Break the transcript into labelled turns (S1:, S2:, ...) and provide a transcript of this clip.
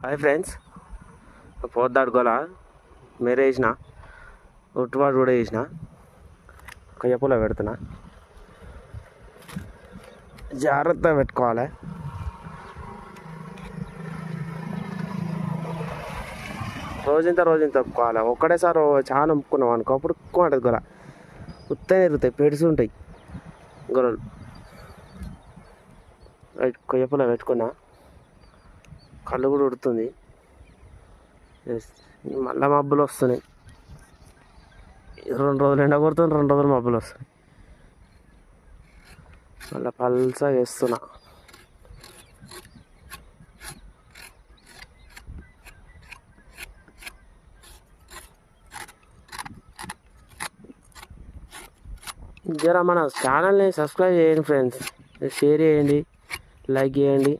S1: Hi friends, పోద్దాడుకోవాలా మీరే వేసిన ఉట్టువాడు కూడా వేసిన కొయ్యపూల పెడుతున్నా. జాగ్రత్తగా పెట్టుకోవాలి. రోజంతా ఒప్పుకోవాలి. ఒక్కడేసారి చాలా ఒప్పుకున్నాం అనుకో, అప్పుడు ఎక్కువ ఉంటుంది గొల. ఉత్తనే ఎరుగుతాయి, పెడుసు ఉంటాయి గొలలు. కొయ్యపూల పెట్టుకున్నా, కళ్ళు కూడా ఉడుతుంది. మళ్ళీ మబ్బులు వస్తున్నాయి. 2 రోజులు ఎండ కొడుతుంది, 2 రోజులు మబ్బులు వస్తున్నాయి. మళ్ళీ పల్సగా వేస్తున్నా. జర మన ఛానల్ని సబ్స్క్రైబ్ చేయండి ఫ్రెండ్స్, షేర్ చేయండి, లైక్ చేయండి.